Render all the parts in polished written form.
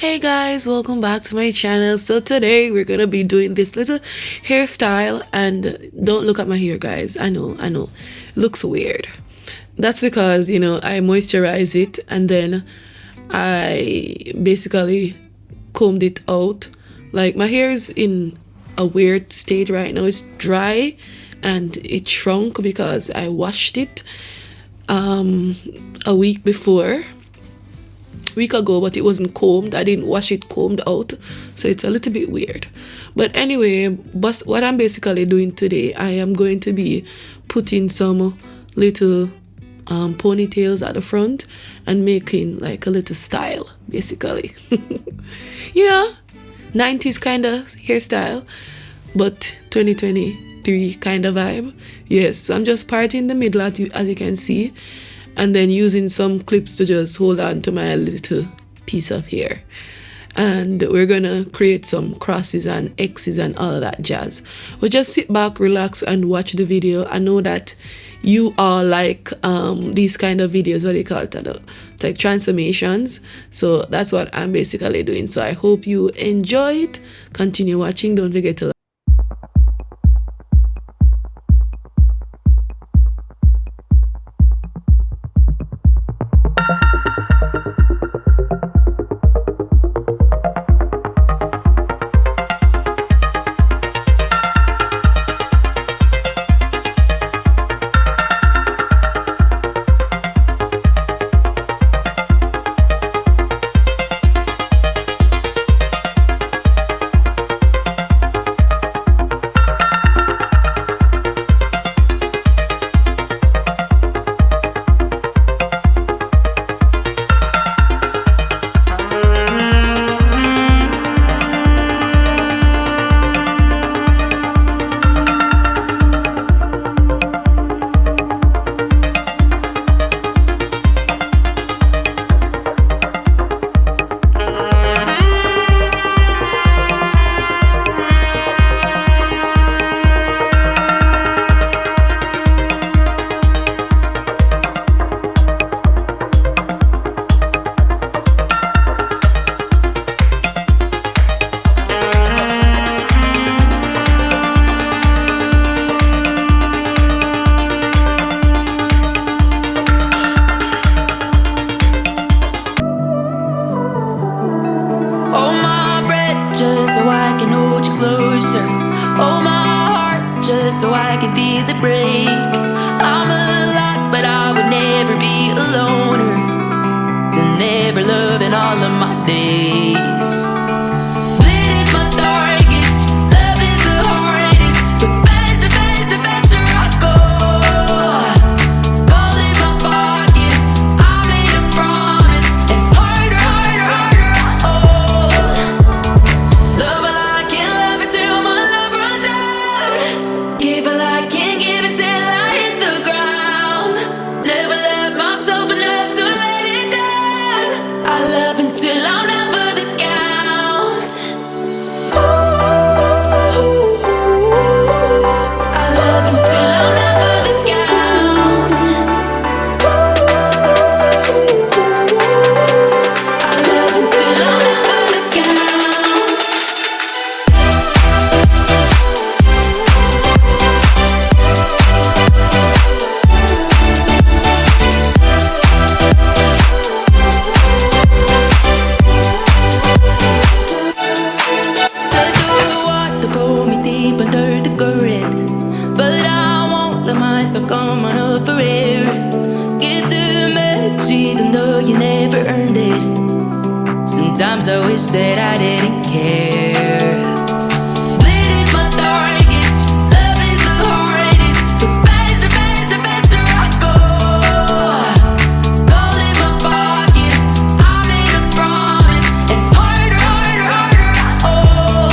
Hey guys, welcome back to my channel. So today we're gonna be doing this little hairstyle, and don't look at my hair, guys. I know it looks weird. That's because I moisturize it and then I basically combed it out. Like, my hair is in a weird state right now. It's dry and it shrunk because I washed it a week ago, but it wasn't combed. I didn't wash it combed out, so it's a little bit weird. But anyway, what I'm basically doing today, I am going to be putting some little ponytails at the front and making like a little style, basically. 90s kind of hairstyle, but 2023 kind of vibe. Yes, so I'm just parting the middle, as you can see, and then using some clips to just hold on to my little piece of hair. And we're gonna create some crosses and X's and all of that jazz. But just sit back, relax, and watch the video. I know that you all like these kind of videos, what do you call it, like transformations. So that's what I'm basically doing. So I hope you enjoy it. Continue watching. Don't forget to like. So I can feel the break. I'm a lot, but I would never be a loner. To never love in all of my days. Lit is my darkest, love is the hardest. But faster, faster I go. Gold in my pocket, I made a promise. And harder I hold. Love while I can't love it till my love runs out. Give all I can give it till I hit the ground. Never love myself enough to let it down. I love until I'm never the count. Ooh, I love until I'm never the count. I love until I'm never the count. Pull me deep under the current, but I won't let myself come on up for air. Give too much even though you never earned it. Sometimes I wish that I didn't care. Lit is my darkest, love is the hardest. But faster I go. Gold in my pocket, I made a promise. And harder I hold.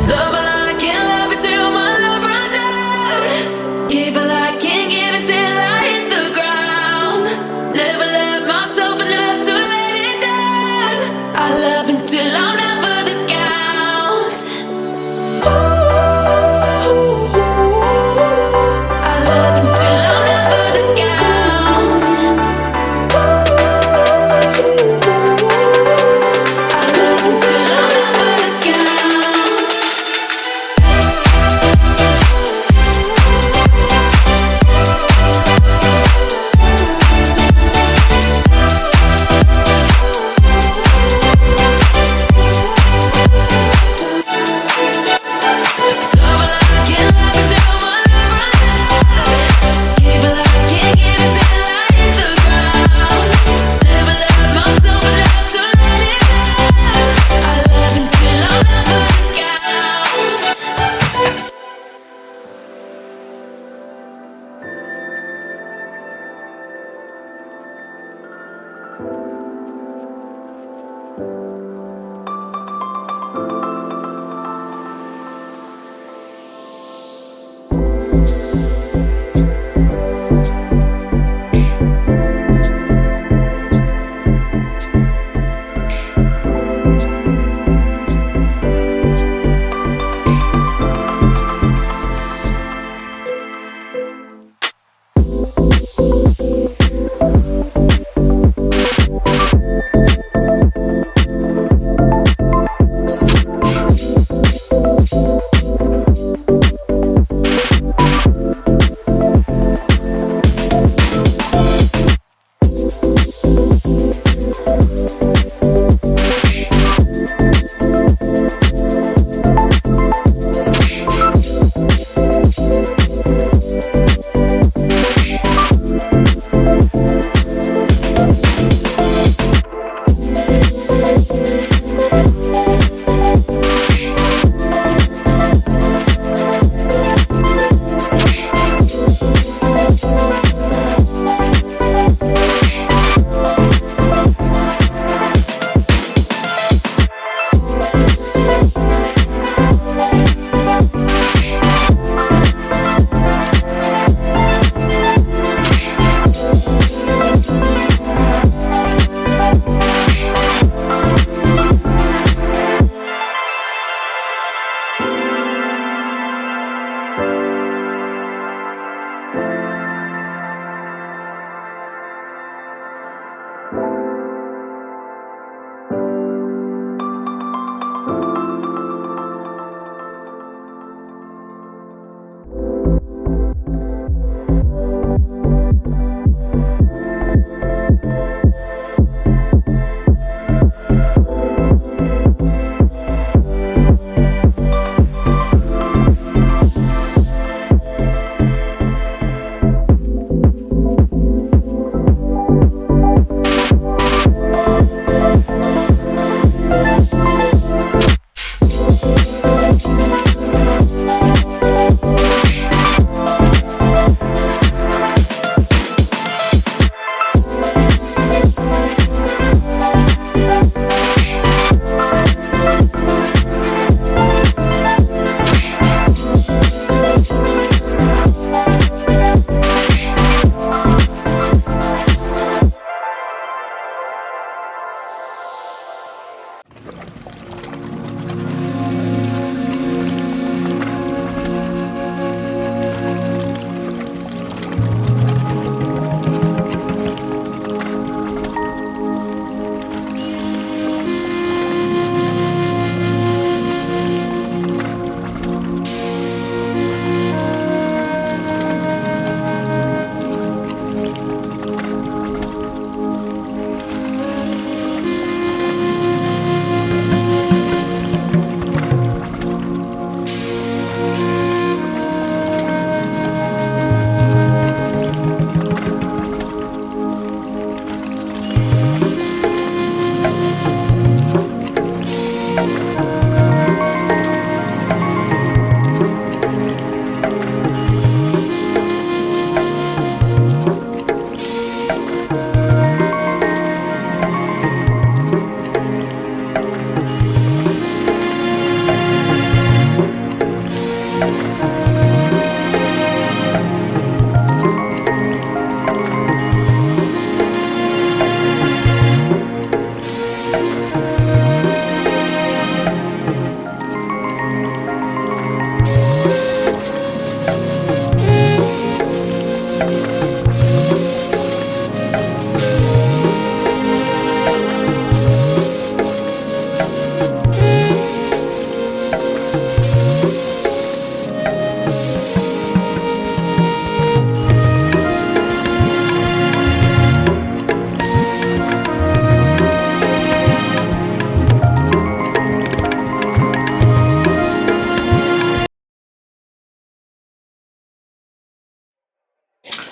Love all I can love it till my love runs out. Give all I can give it till I hit the ground. Never love myself enough to let it down. I love until I'm never the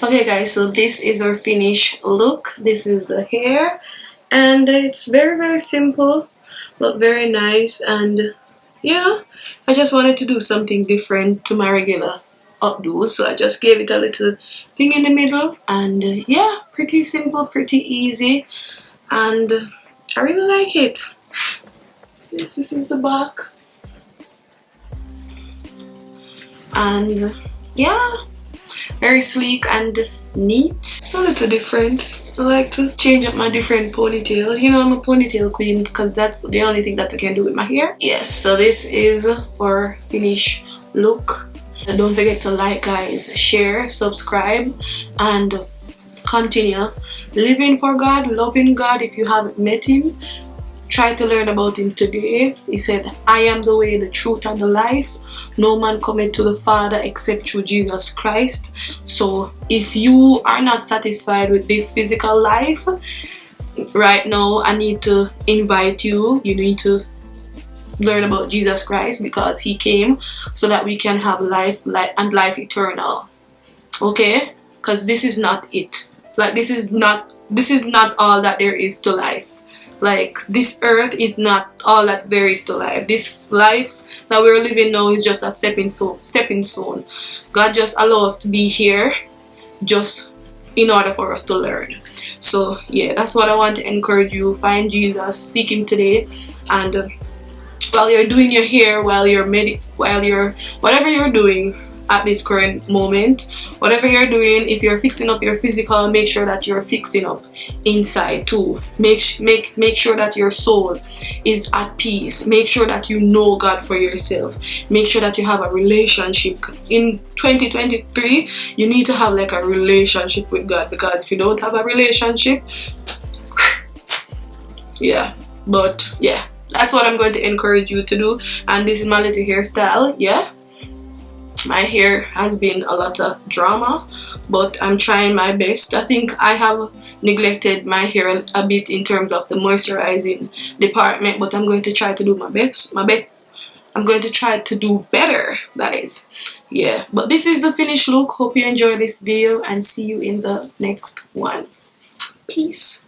Okay guys, so this is our finished look. This is the hair, and it's very simple but very nice. And yeah, I just wanted to do something different to my regular updo, so I just gave it a little thing in the middle. And yeah, pretty simple, pretty easy, and I really like it. Yes, this is the back, and yeah, very sleek and neat. It's a little different. I like to change up my different ponytail. You know, I'm a ponytail queen because that's the only thing that I can do with my hair. Yes, so this is our finished look. And don't forget to like, guys, share, subscribe, and continue living for God, loving God. If you haven't met him, try to learn about him today. He said, I am the way, the truth, and the life. No man cometh to the Father except through Jesus Christ. So if you are not satisfied with this physical life right now, I need to invite you. You need to learn about Jesus Christ, because he came so that we can have life and life eternal. Okay? Because this is not it. Like, this is not all that there is to life. Like, this earth is not all that there is to life. This life that we're living now is just a stepping stone. God just allows us to be here just in order for us to learn. So yeah, that's what I want to encourage you. Find Jesus, seek him today, and while you're doing your hair, while you're whatever you're doing at this current moment, whatever you're doing, if you're fixing up your physical, make sure that you're fixing up inside too. Make sure that your soul is at peace. Make sure that you know God for yourself. Make sure that you have a relationship. In 2023, you need to have like a relationship with God, because if you don't have a relationship, yeah. But yeah, that's what I'm going to encourage you to do. And this is my little hairstyle. Yeah, my hair has been a lot of drama, but I'm trying my best. I think I have neglected my hair a bit in terms of the moisturizing department, but I'm going to try to do my best. I'm going to try to do better, that is. Yeah, but this is the finished look. Hope you enjoy this video, and see you in the next one. Peace.